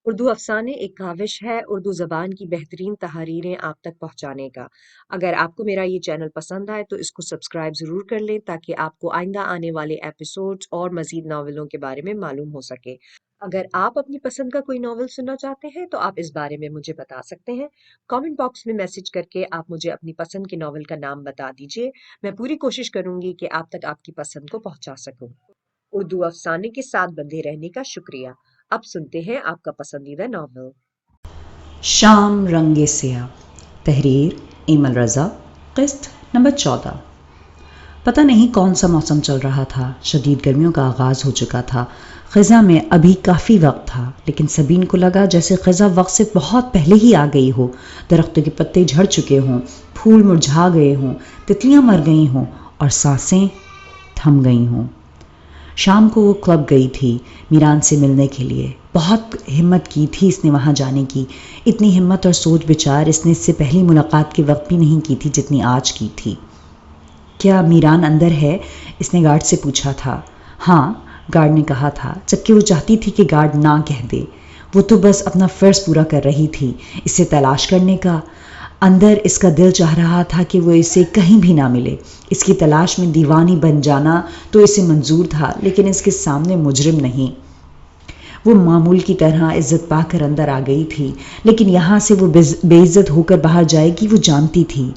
اردو افسانے ایک کاوش ہے اردو زبان کی بہترین تحریریں آپ تک پہنچانے کا۔ اگر آپ کو میرا یہ چینل پسند آئے تو اس کو سبسکرائب ضرور کر لیں تاکہ آپ کو آئندہ آنے والے ایپیسوڈز اور مزید ناولوں کے بارے میں معلوم ہو سکے۔ اگر آپ اپنی پسند کا کوئی ناول سننا چاہتے ہیں تو آپ اس بارے میں مجھے بتا سکتے ہیں۔ کامنٹ باکس میں میسج کر کے آپ مجھے اپنی پسند کے ناول کا نام بتا دیجیے۔ میں پوری کوشش کروں گی کہ آپ تک آپ کی پسند کو پہنچا سکوں۔ اردو افسانے کے ساتھ بندھے رہنے کا شکریہ۔ اب سنتے ہیں آپ کا پسندیدہ ناول۔ شام رنگ سیاہ، تحریر ایمن رضا، قسط نمبر 14۔ پتہ نہیں کون سا موسم چل رہا تھا، شدید گرمیوں کا آغاز ہو چکا تھا۔ خزاں میں ابھی کافی وقت تھا، لیکن سبین کو لگا جیسے خزاں وقت سے بہت پہلے ہی آ گئی ہو۔ درختوں کے پتے جھڑ چکے ہوں، پھول مرجھا گئے ہوں، تتلیاں مر گئی ہوں اور سانسیں تھم گئی ہوں۔ شام کو وہ کلب گئی تھی میران سے ملنے کے لیے۔ بہت ہمت کی تھی اس نے وہاں جانے کی، اتنی ہمت اور سوچ بچار اس نے اس سے پہلی ملاقات کے وقت بھی نہیں کی تھی جتنی آج کی تھی۔ کیا میران اندر ہے؟ اس نے گارڈ سے پوچھا تھا۔ ہاں، گارڈ نے کہا تھا، جبکہ وہ چاہتی تھی کہ گارڈ نہ کہہ دے۔ وہ تو بس اپنا فرض پورا کر رہی تھی، اسے تلاش کرنے کا۔ اندر اس کا دل چاہ رہا تھا کہ وہ اسے کہیں بھی نہ ملے۔ اس کی تلاش میں دیوانی بن جانا تو اسے منظور تھا، لیکن اس کے سامنے مجرم نہیں۔ وہ معمول کی طرح عزت پا کر اندر آ گئی تھی، لیکن یہاں سے وہ بے عزت ہو کر باہر جائے گی وہ جانتی تھی۔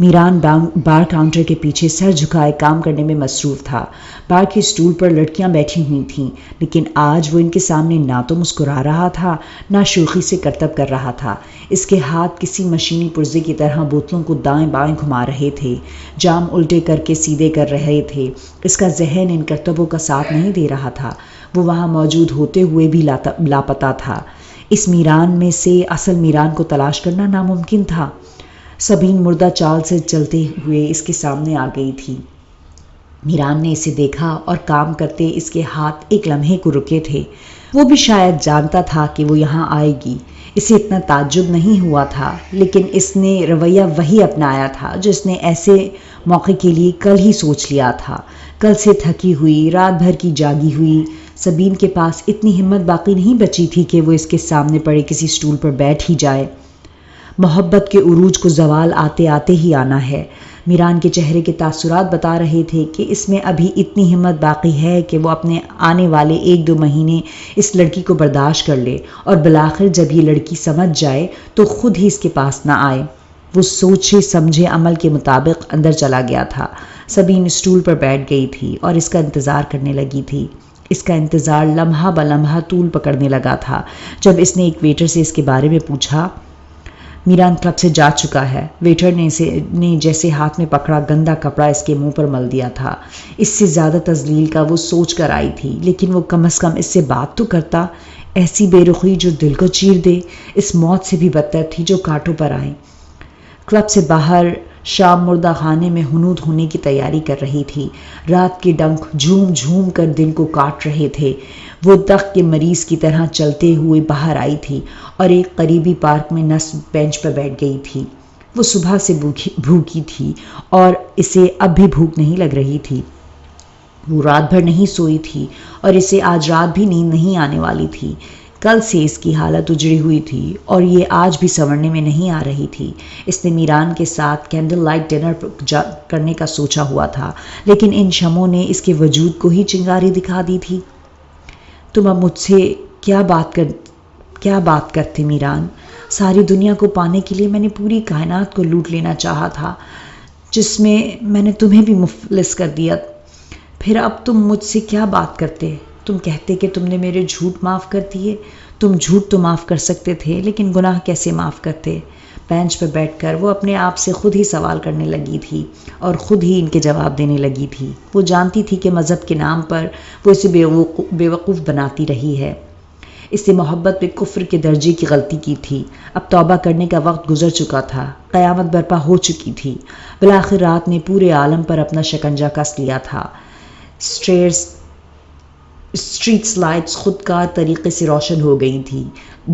میران بار کاؤنٹر کے پیچھے سر جھکائے کام کرنے میں مصروف تھا۔ بار کے اسٹول پر لڑکیاں بیٹھی ہوئی تھیں، لیکن آج وہ ان کے سامنے نہ تو مسکرا رہا تھا نہ شوخی سے کرتب کر رہا تھا۔ اس کے ہاتھ کسی مشینی پرزے کی طرح بوتلوں کو دائیں بائیں گھما رہے تھے، جام الٹے کر کے سیدھے کر رہے تھے۔ اس کا ذہن ان کرتبوں کا ساتھ نہیں دے رہا تھا، وہ وہاں موجود ہوتے ہوئے بھی لاپتہ تھا۔ اس میران میں سے اصل میران کو تلاش کرنا ناممکن تھا۔ سبین مردہ چال سے چلتے ہوئے اس کے سامنے آ گئی تھی۔ میران نے اسے دیکھا اور کام کرتے اس کے ہاتھ ایک لمحے کو رکے تھے۔ وہ بھی شاید جانتا تھا کہ وہ یہاں آئے گی۔ اسے اتنا تعجب نہیں ہوا تھا، لیکن اس نے رویہ وہی اپنایا تھا جو اس نے ایسے موقع کے لیے کل ہی سوچ لیا تھا۔ کل سے تھکی ہوئی، رات بھر کی جاگی ہوئی سبین کے پاس اتنی ہمت باقی نہیں بچی تھی کہ وہ اس کے سامنے پڑے کسی اسٹول پر بیٹھ ہی جائے۔ محبت کے عروج کو زوال آتے آتے ہی آنا ہے۔ میران کے چہرے کے تاثرات بتا رہے تھے کہ اس میں ابھی اتنی ہمت باقی ہے کہ وہ اپنے آنے والے 1-2 مہینے اس لڑکی کو برداشت کر لے، اور بالآخر جب یہ لڑکی سمجھ جائے تو خود ہی اس کے پاس نہ آئے۔ وہ سوچے سمجھے عمل کے مطابق اندر چلا گیا تھا۔ سبین اسٹول پر بیٹھ گئی تھی اور اس کا انتظار کرنے لگی تھی۔ اس کا انتظار لمحہ بلمحہ طول پکڑنے لگا تھا۔ جب اس نے ایک ویٹر سے اس کے بارے میں پوچھا، میران کلب سے جا چکا ہے، ویٹر نے جیسے ہاتھ میں پکڑا گندا کپڑا اس کے منہ پر مل دیا تھا۔ اس سے زیادہ تذلیل کا وہ سوچ کر آئی تھی، لیکن وہ کم از کم اس سے بات تو کرتا۔ ایسی بے رخی جو دل کو چیر دے، اس موت سے بھی بدتر تھی جو کانٹوں پر آئے۔ کلب سے باہر شام مردہ خانے میں ہنود ہونے کی تیاری کر رہی تھی۔ رات کے ڈنک جھوم جھوم کر دل کو کاٹ رہے تھے۔ وہ تخت کے مریض کی طرح چلتے ہوئے باہر آئی تھی اور ایک قریبی پارک میں نصب بینچ پر بیٹھ گئی تھی۔ وہ صبح سے بھوکی تھی اور اسے اب بھی بھوک نہیں لگ رہی تھی۔ وہ رات بھر نہیں سوئی تھی اور اسے آج رات بھی نیند نہیں آنے والی تھی۔ کل سے اس کی حالت اجڑی ہوئی تھی اور یہ آج بھی سنورنے میں نہیں آ رہی تھی۔ اس نے میران کے ساتھ کینڈل لائٹ ڈنر کرنے کا سوچا ہوا تھا، لیکن ان شمعوں نے اس کے وجود کو ہی چنگاری دکھا دی تھی۔ تم اب مجھ سے کیا بات کرتے میران؟ ساری دنیا کو پانے کے لیے میں نے پوری کائنات کو لوٹ لینا چاہا تھا، جس میں میں نے تمہیں بھی مفلس کر دیا۔ پھر اب تم مجھ سے کیا بات کرتے؟ تم کہتے کہ تم نے میرے جھوٹ معاف کر دیے۔ تم جھوٹ تو معاف کر سکتے تھے، لیکن گناہ کیسے معاف کرتے؟ بینچ پر بیٹھ کر وہ اپنے آپ سے خود ہی سوال کرنے لگی تھی اور خود ہی ان کے جواب دینے لگی تھی۔ وہ جانتی تھی کہ مذہب کے نام پر وہ اسے بے وقوف بناتی رہی ہے۔ اس نے محبت میں کفر کے درجے کی غلطی کی تھی۔ اب توبہ کرنے کا وقت گزر چکا تھا، قیامت برپا ہو چکی تھی۔ بالآخر رات نے پورے عالم پر اپنا شکنجہ کس لیا تھا۔ اسٹریٹس لائٹس خود کار طریقے سے روشن ہو گئی تھی۔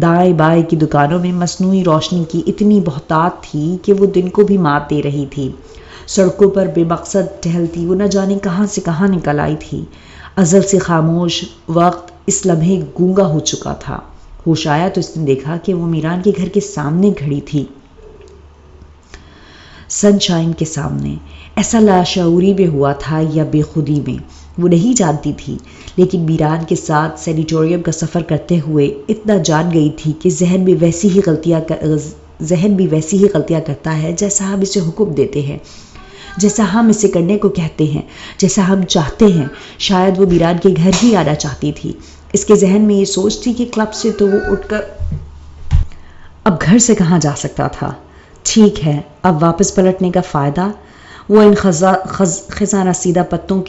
دائیں بائیں کی دکانوں میں مصنوعی روشنی کی اتنی بہتات تھی کہ وہ دن کو بھی مات دے رہی تھی۔ سڑکوں پر بے مقصد ٹہلتی وہ نہ جانے کہاں سے کہاں نکل آئی تھی۔ ازل سے خاموش وقت اس لمحے گونگا ہو چکا تھا۔ ہوش آیا تو اس نے دیکھا کہ وہ میران کے گھر کے سامنے کھڑی تھی، سن شائن کے سامنے۔ ایسا لاشعوری میں ہوا تھا یا بے خودی میں وہ نہیں جانتی تھی، لیکن میران کے ساتھ سینیٹوریم کا سفر کرتے ہوئے اتنا جان گئی تھی کہ ذہن بھی ویسی ہی غلطیاں کرتا ہے جیسا ہم اسے حکم دیتے ہیں، جیسا ہم اسے کرنے کو کہتے ہیں، جیسا ہم چاہتے ہیں۔ شاید وہ میران کے گھر ہی آنا چاہتی تھی۔ اس کے ذہن میں یہ سوچ تھی کہ کلب سے تو وہ اٹھ کر اب گھر سے کہاں جا سکتا تھا۔ ٹھیک ہے، اب واپس پلٹنے کا فائدہ؟ وہ ان خزاں رسیدہ پتوں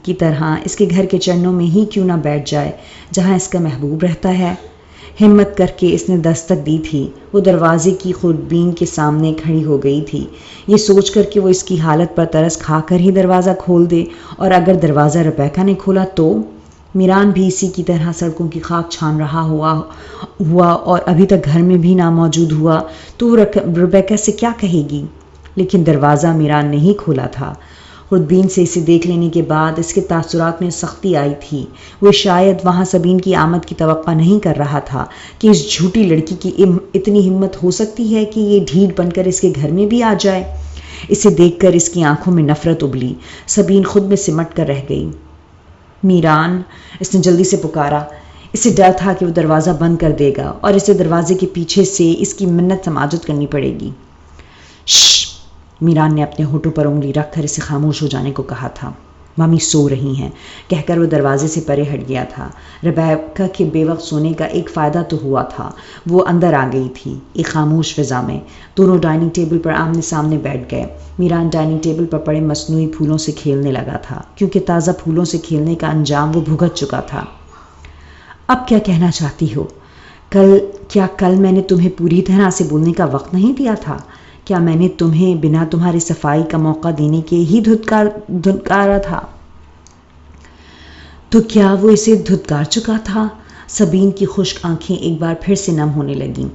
کی طرح اس کے گھر کے چرنوں میں ہی کیوں نہ بیٹھ جائے جہاں اس کا محبوب رہتا ہے۔ ہمت کر کے اس نے دستک دی تھی۔ وہ دروازے کی خوردبین کے سامنے کھڑی ہو گئی تھی، یہ سوچ کر کہ وہ اس کی حالت پر ترس کھا کر ہی دروازہ کھول دے، اور اگر دروازہ ربیکہ نے کھولا تو میران بھی اسی کی طرح سڑکوں کی خاک چھان رہا ہوا اور ابھی تک گھر میں بھی نہ موجود ہوا تو وہ ربیکہ سے کیا کہے گی؟ لیکن دروازہ میران نے ہی کھولا تھا۔ خوردبین سے اسے دیکھ لینے کے بعد اس کے تاثرات میں سختی آئی تھی۔ وہ شاید وہاں سبین کی آمد کی توقع نہیں کر رہا تھا کہ اس جھوٹی لڑکی کی اتنی ہمت ہو سکتی ہے کہ یہ ڈھیل بن کر اس کے گھر میں بھی آ جائے۔ اسے دیکھ کر اس کی آنکھوں میں نفرت ابلی۔ سبین خود میں سمٹ کر رہ گئی۔ میران، اس نے جلدی سے پکارا۔ اسے ڈر تھا کہ وہ دروازہ بند کر دے گا اور اسے دروازے کے پیچھے سے اس کی منت سماجت کرنی پڑے گی۔ شش! میران نے اپنے ہونٹوں پر انگلی رکھ کر اسے خاموش ہو جانے کو کہا تھا۔ مامی سو رہی ہیں کہہ کر وہ دروازے سے پرے ہٹ گیا تھا۔ ربیکہ کے بے وقت سونے کا ایک فائدہ تو ہوا تھا، وہ اندر آ گئی تھی ایک خاموش فضا میں۔ دونوں ڈائننگ ٹیبل پر آمنے سامنے بیٹھ گئے۔ میران ڈائننگ ٹیبل پر پڑے مصنوعی پھولوں سے کھیلنے لگا تھا، کیونکہ تازہ پھولوں سے کھیلنے کا انجام وہ بھگت چکا تھا۔ اب کیا کہنا چاہتی ہو؟ کل میں نے تمہیں پوری طرح سے بولنے کا وقت نہیں دیا تھا؟ کیا میں نے تمہیں بنا تمہاری صفائی کا موقع دینے کے ہی دھتکارا تھا؟ تو کیا وہ اسے دھتکار چکا تھا؟ سبین کی خشک آنکھیں ایک بار پھر سے نم ہونے لگیں۔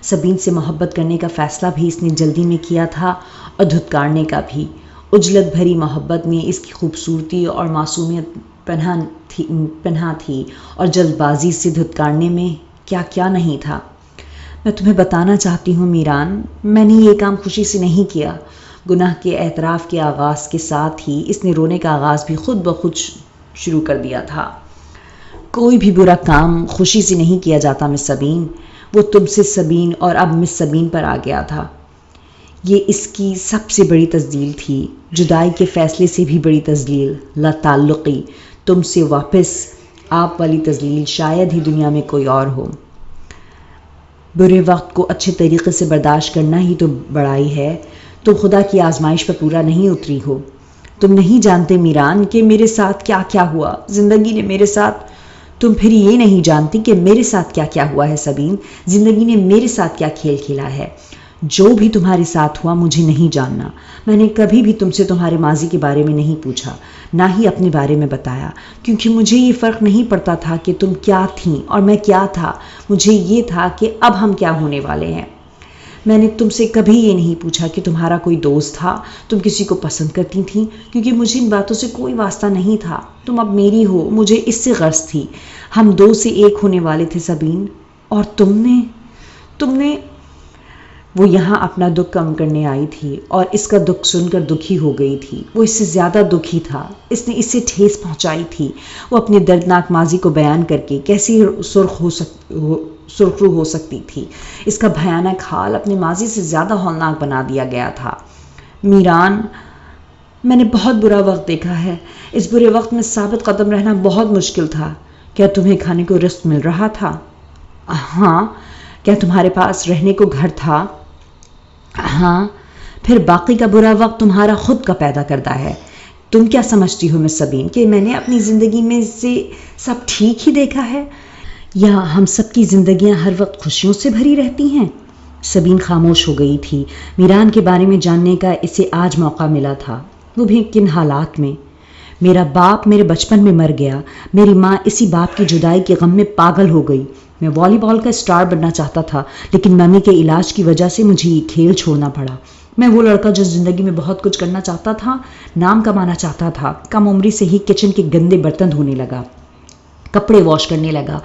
سبین سے محبت کرنے کا فیصلہ بھی اس نے جلدی میں کیا تھا اور دھتکارنے کا بھی۔ عجلت بھری محبت میں اس کی خوبصورتی اور معصومیت پنہاں تھی، اور جلد بازی سے دھتکارنے میں کیا کیا نہیں تھا۔ میں تمہیں بتانا چاہتی ہوں میران، میں نے یہ کام خوشی سے نہیں کیا۔ گناہ کے اعتراف کے آغاز کے ساتھ ہی اس نے رونے کا آغاز بھی خود بخود شروع کر دیا تھا۔ کوئی بھی برا کام خوشی سے نہیں کیا جاتا مس سبین۔ وہ تم سے سبین اور اب مس سبین پر آ گیا تھا۔ یہ اس کی سب سے بڑی تذلیل تھی، جدائی کے فیصلے سے بھی بڑی تذلیل، لا تعلقی، تم سے واپس آپ والی تذلیل شاید ہی دنیا میں کوئی اور ہو۔ برے وقت کو اچھے طریقے سے برداشت کرنا ہی تو بڑائی ہے۔ تم خدا کی آزمائش پر پورا نہیں اتری ہو۔ تم نہیں جانتے میران کہ میرے ساتھ کیا کیا ہوا، زندگی نے میرے ساتھ۔ تم پھر یہ نہیں جانتی کہ میرے ساتھ کیا کیا ہوا ہے سبین، زندگی نے میرے ساتھ کیا کھیل کھیلا ہے۔ جو بھی تمہارے ساتھ ہوا مجھے نہیں جاننا۔ میں نے کبھی بھی تم سے تمہارے ماضی کے بارے میں نہیں پوچھا، نہ ہی اپنے بارے میں بتایا، کیونکہ مجھے یہ فرق نہیں پڑتا تھا کہ تم کیا تھیں اور میں کیا تھا۔ مجھے یہ تھا کہ اب ہم کیا ہونے والے ہیں۔ میں نے تم سے کبھی یہ نہیں پوچھا کہ تمہارا کوئی دوست تھا، تم کسی کو پسند کرتی تھیں، کیونکہ مجھے ان باتوں سے کوئی واسطہ نہیں تھا۔ تم اب میری ہو، مجھے اس سے غرض تھی۔ ہم دو سے ایک ہونے والے تھے سبین، اور تم نے وہ یہاں اپنا دکھ کم کرنے آئی تھی اور اس کا دکھ سن کر دکھی ہو گئی تھی۔ وہ اس سے زیادہ دکھی تھا، اس نے اسے ٹھیس پہنچائی تھی۔ وہ اپنے دردناک ماضی کو بیان کر کے کیسی سرخرو ہو سکتی تھی۔ اس کا بھیانک حال اپنے ماضی سے زیادہ ہولناک بنا دیا گیا تھا۔ میران، میں نے بہت برا وقت دیکھا ہے۔ اس برے وقت میں ثابت قدم رہنا بہت مشکل تھا۔ کیا تمہیں کھانے کو رزق مل رہا تھا؟ ہاں۔ کیا تمہارے پاس رہنے کو گھر تھا؟ ہاں۔ پھر باقی کا برا وقت تمہارا خود کا پیدا کردہ ہے۔ تم کیا سمجھتی ہو مس سبین کہ میں نے اپنی زندگی میں سے سب ٹھیک ہی دیکھا ہے، یا ہم سب کی زندگیاں ہر وقت خوشیوں سے بھری رہتی ہیں؟ سبین خاموش ہو گئی تھی۔ میران کے بارے میں جاننے کا اسے آج موقع ملا تھا، وہ بھی کن حالات میں۔ میرا باپ میرے بچپن میں مر گیا، میری ماں اسی باپ کی جدائی کے غم میں پاگل ہو گئی۔ میں والی بال کا اسٹار بننا چاہتا تھا، لیکن ممی کے علاج کی وجہ سے مجھے یہ کھیل چھوڑنا پڑا۔ میں وہ لڑکا جو زندگی میں بہت کچھ کرنا چاہتا تھا، نام کمانا چاہتا تھا، کم عمری سے ہی کچن کے گندے برتن دھونے لگا، کپڑے واش کرنے لگا،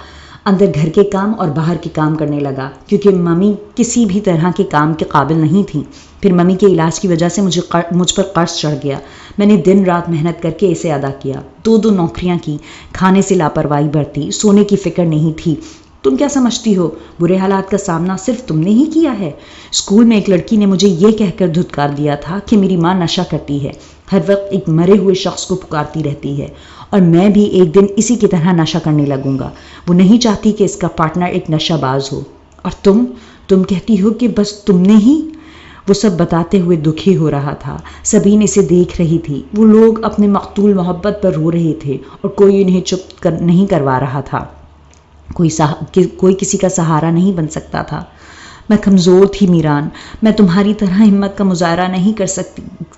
اندر گھر کے کام اور باہر کے کام کرنے لگا کیونکہ ممی کسی بھی طرح کے کام کے قابل نہیں تھیں۔ پھر ممی کے علاج کی وجہ سے مجھ پر قرض چڑھ گیا۔ میں نے دن رات محنت کر کے اسے ادا کیا، 2 نوکریاں کی، کھانے سے لاپرواہی برتی، سونے کی فکر نہیں تھی۔ تم کیا سمجھتی ہو برے حالات کا سامنا صرف تم نے ہی کیا ہے؟ اسکول میں ایک لڑکی نے مجھے یہ کہہ کر دھتکار دیا تھا کہ میری ماں نشہ کرتی ہے، ہر وقت ایک مرے ہوئے شخص کو پکارتی رہتی ہے، اور میں بھی ایک دن اسی کی طرح نشہ کرنے لگوں گا۔ وہ نہیں چاہتی کہ اس کا پارٹنر ایک نشہ باز ہو۔ اور تم کہتی ہو کہ بس تم نے ہی؟ وہ سب بتاتے ہوئے دکھی ہو رہا تھا۔ سبین اسے دیکھ رہی تھی۔ وہ لوگ اپنے مقتول محبت پر رو رہے تھے اور کوئی انہیں چپ نہیں کروا رہا تھا۔ کوئی کسی کا سہارا نہیں بن سکتا تھا۔ میں کمزور تھی میران، میں تمہاری طرح ہمت کا مظاہرہ نہیں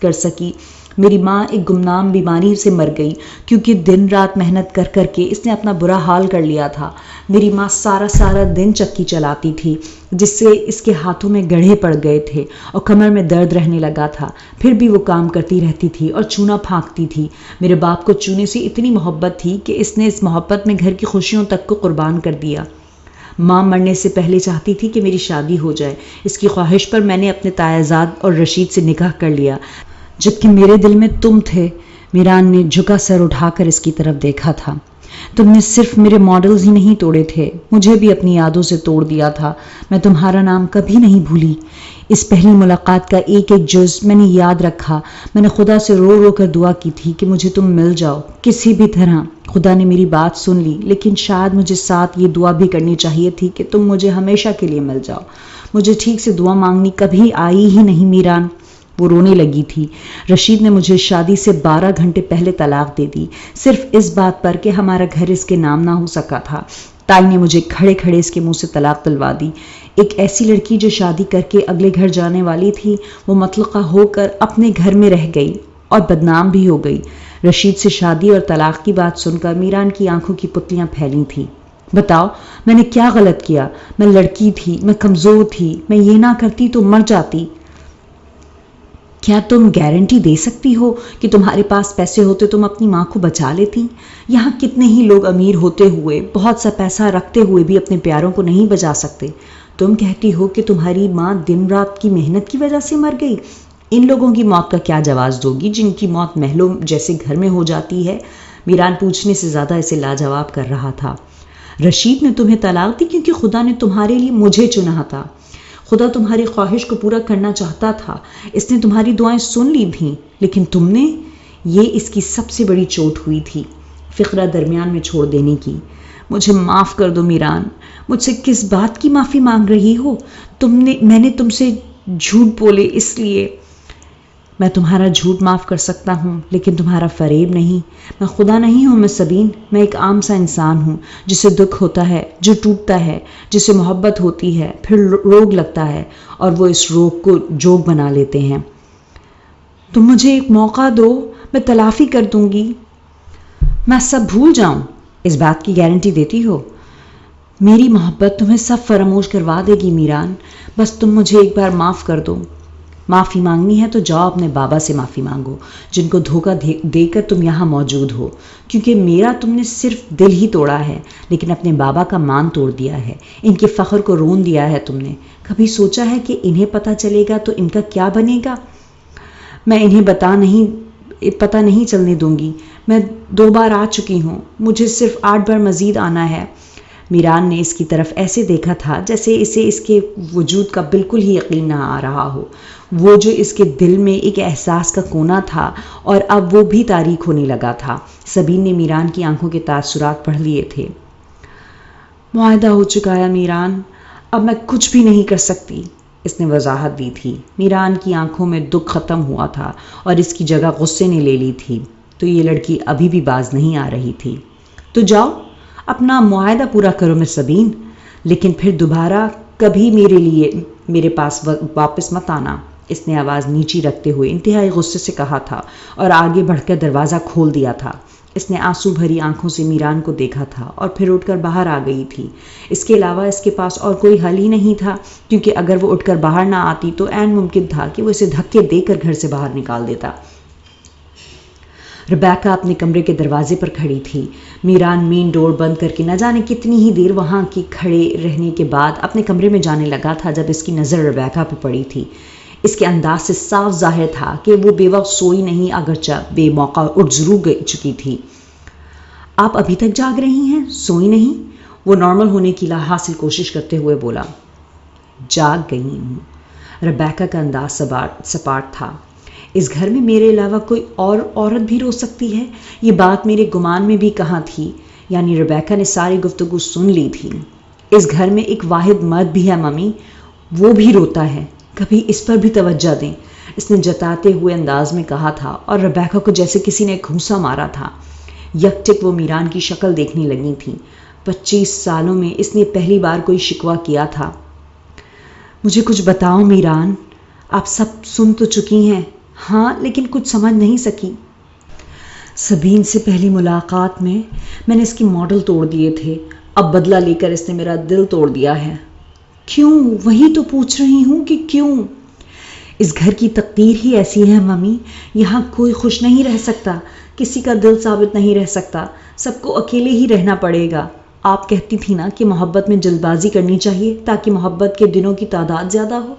کر سکی۔ میری ماں ایک گمنام بیماری سے مر گئی کیونکہ دن رات محنت کر کر کے اس نے اپنا برا حال کر لیا تھا۔ میری ماں سارا دن چکی چلاتی تھی جس سے اس کے ہاتھوں میں گڑھے پڑ گئے تھے اور کمر میں درد رہنے لگا تھا، پھر بھی وہ کام کرتی رہتی تھی اور چونا پھانکتی تھی۔ میرے باپ کو چونے سے اتنی محبت تھی کہ اس نے اس محبت میں گھر کی خوشیوں تک کو قربان کر دیا۔ ماں مرنے سے پہلے چاہتی تھی کہ میری شادی ہو جائے۔ اس کی خواہش پر میں نے اپنے تایازاد اور رشید سے نکاح کر لیا، جبکہ میرے دل میں تم تھے۔ میران نے جھکا سر اٹھا کر اس کی طرف دیکھا تھا۔ تم نے صرف میرے ماڈلز ہی نہیں توڑے تھے، مجھے بھی اپنی یادوں سے توڑ دیا تھا۔ میں تمہارا نام کبھی نہیں بھولی۔ اس پہلی ملاقات کا ایک جز میں نے یاد رکھا۔ میں نے خدا سے رو رو کر دعا کی تھی کہ مجھے تم مل جاؤ کسی بھی طرح۔ خدا نے میری بات سن لی، لیکن شاید مجھے ساتھ یہ دعا بھی کرنی چاہیے تھی کہ تم مجھے ہمیشہ کے لیے مل جاؤ۔ مجھے ٹھیک سے دعا مانگنی کبھی آئی ہی نہیں میران۔ وہ رونے لگی تھی۔ رشید نے مجھے شادی سے 12 گھنٹے پہلے طلاق دے دی، صرف اس بات پر کہ ہمارا گھر اس کے نام نہ ہو سکا تھا۔ تائی نے مجھے کھڑے کھڑے اس کے منہ سے طلاق دلوا دی۔ ایک ایسی لڑکی جو شادی کر کے اگلے گھر جانے والی تھی، وہ مطلقہ ہو کر اپنے گھر میں رہ گئی اور بدنام بھی ہو گئی۔ رشید سے شادی اور طلاق کی بات سن کر میران کی آنکھوں کی پتلیاں پھیلی تھیں۔ بتاؤ میں نے کیا غلط کیا؟ میں لڑکی تھی، میں کمزور تھی، میں یہ نہ کرتی تو مر جاتی۔ کیا تم گارنٹی دے سکتی ہو کہ تمہارے پاس پیسے ہوتے تم اپنی ماں کو بچا لیتی؟ یہاں کتنے ہی لوگ امیر ہوتے ہوئے، بہت سا پیسہ رکھتے ہوئے بھی اپنے پیاروں کو نہیں بچا سکتے۔ تم کہتی ہو کہ تمہاری ماں دن رات کی محنت کی وجہ سے مر گئی۔ ان لوگوں کی موت کا کیا جواز دوگی جن کی موت محلوں جیسے گھر میں ہو جاتی ہے؟ میران پوچھنے سے زیادہ اسے لاجواب کر رہا تھا۔ رشید نے تمہیں طلاق دی کیونکہ خدا نے تمہارے لیے مجھے چنا تھا۔ خدا تمہاری خواہش کو پورا کرنا چاہتا تھا، اس نے تمہاری دعائیں سن لی تھیں، لیکن تم نے، یہ اس کی سب سے بڑی چوٹ ہوئی تھی، فقرہ درمیان میں چھوڑ دینے کی۔ مجھے معاف کر دو میران۔ مجھ سے کس بات کی معافی مانگ رہی ہو؟ میں نے تم سے جھوٹ بولے اس لیے۔ میں تمہارا جھوٹ معاف کر سکتا ہوں لیکن تمہارا فریب نہیں۔ میں خدا نہیں ہوں، میں سبین، میں ایک عام سا انسان ہوں جسے دکھ ہوتا ہے، جو ٹوٹتا ہے، جسے محبت ہوتی ہے، پھر روگ لگتا ہے اور وہ اس روگ کو جوگ بنا لیتے ہیں۔ تم مجھے ایک موقع دو، میں تلافی کر دوں گی۔ میں سب بھول جاؤں، اس بات کی گارنٹی دیتی ہو؟ میری محبت تمہیں سب فراموش کروا دے گی میران، بس تم مجھے ایک بار معاف کر دو۔ معافی مانگنی ہے تو جاؤ اپنے بابا سے معافی مانگو جن کو دھوکہ دے کر تم یہاں موجود ہو، کیونکہ میرا تم نے صرف دل ہی توڑا ہے لیکن اپنے بابا کا مان توڑ دیا ہے، ان کے فخر کو رون دیا ہے تم نے۔ کبھی سوچا ہے کہ انہیں پتہ چلے گا تو ان کا کیا بنے گا؟ میں انہیں پتہ نہیں چلنے دوں گی۔ میں 2 بار آ چکی ہوں، مجھے صرف 8 بار مزید آنا ہے۔ میران نے اس کی طرف ایسے دیکھا تھا جیسے اسے اس کے وجود کا بالکل ہی یقین نہ آ رہا ہو، وہ جو اس کے دل میں ایک احساس کا کونا تھا اور اب وہ بھی تاریک ہونے لگا تھا۔ سبین نے میران کی آنکھوں کے تاثرات پڑھ لیے تھے۔ معاہدہ ہو چکا ہے میران، اب میں کچھ بھی نہیں کر سکتی، اس نے وضاحت دی تھی۔ میران کی آنکھوں میں دکھ ختم ہوا تھا اور اس کی جگہ غصے نے لے لی تھی، تو یہ لڑکی ابھی بھی باز نہیں آ رہی تھی۔ تو جاؤ اپنا معاہدہ پورا کرو میں سبین، لیکن پھر دوبارہ کبھی میرے پاس واپس مت آنا، اس نے آواز نیچی رکھتے ہوئے انتہائی غصے سے کہا تھا اور آگے بڑھ کر دروازہ کھول دیا تھا۔ اس نے آنسو بھری آنکھوں سے میران کو دیکھا تھا اور پھر اٹھ کر باہر آ گئی تھی۔ اس کے علاوہ اس کے پاس اور کوئی حل ہی نہیں تھا، کیونکہ اگر وہ اٹھ کر باہر نہ آتی تو عین ممکن تھا کہ وہ اسے دھکے دے کر گھر سے باہر نکال دیتا۔ ربیکا اپنے کمرے کے دروازے پر کھڑی تھی۔ میران مین ڈور بند کر کے نہ جانے کتنی ہی دیر وہاں کی کھڑے رہنے کے بعد اپنے کمرے میں جانے لگا تھا جب اس کی نظر ربیکا پہ پڑی تھی۔ اس کے انداز سے صاف ظاہر تھا کہ وہ بے وقت سوئی نہیں، اگرچہ بے موقع اٹھ ضرور چکی تھی۔ آپ ابھی تک جاگ رہی ہیں، سوئی نہیں؟ وہ نارمل ہونے کی لاحاصل کوشش کرتے ہوئے بولا۔ جاگ گئی ہوں۔ ربیکا کا انداز سپاٹ تھا۔ اس گھر میں میرے علاوہ کوئی اور عورت بھی رو سکتی ہے؟ یہ بات میرے گمان میں بھی کہاں تھی؟ یعنی ربیکا نے ساری گفتگو سن لی تھی۔ اس گھر میں ایک واحد مرد بھی ہے ممی، وہ بھی روتا ہے، کبھی اس پر بھی توجہ دیں، اس نے جتاتے ہوئے انداز میں کہا تھا، اور ربیکا کو جیسے کسی نے گھونسا مارا تھا۔ یکٹک وہ میران کی شکل دیکھنے لگی تھی۔ 25 سالوں میں اس نے پہلی بار کوئی شکوہ کیا تھا۔ مجھے کچھ بتاؤ میران، آپ سب سن تو چکی ہیں؟ ہاں، لیکن کچھ سمجھ نہیں سکی۔ سبین سے پہلی ملاقات میں نے اس کی ماڈل توڑ دیے تھے، اب بدلہ لے کر اس نے میرا دل توڑ دیا ہے۔ کیوں؟ وہی تو پوچھ رہی ہوں کہ کیوں؟ اس گھر کی تقدیر ہی ایسی ہے ممی، یہاں کوئی خوش نہیں رہ سکتا، کسی کا دل ثابت نہیں رہ سکتا، سب کو اکیلے ہی رہنا پڑے گا۔ آپ کہتی تھی نا کہ محبت میں جلد بازی کرنی چاہیے تاکہ محبت کے دنوں کی تعداد زیادہ ہو۔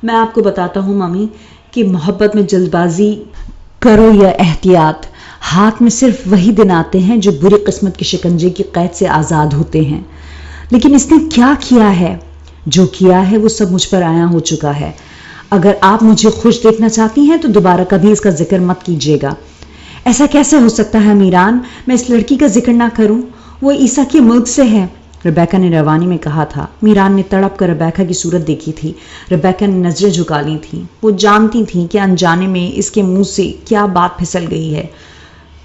میں آپ کو بتاتا ہوں ممی کہ محبت میں جلد بازی کرو یا احتیاط، ہاتھ میں صرف وہی دن آتے ہیں جو بری قسمت کے شکنجے کی قید سے آزاد ہوتے ہیں۔ لیکن اس نے کیا کیا ہے؟ جو کیا ہے وہ سب مجھ پر آیا ہو چکا ہے۔ اگر آپ مجھے خوش دیکھنا چاہتی ہیں تو دوبارہ کبھی اس کا ذکر مت کیجیے گا۔ ایسا کیسے ہو سکتا ہے میران، میں اس لڑکی کا ذکر نہ کروں؟ وہ عیسیٰ کے ملک سے ہے، ربیکا نے روانی میں کہا تھا۔ میران نے تڑپ کر ربیکا کی صورت دیکھی تھی۔ ربیکا نے نظریں جھکا لی تھیں۔ وہ جانتی تھیں کہ انجانے میں اس کے منہ سے کیا بات پھسل گئی ہے۔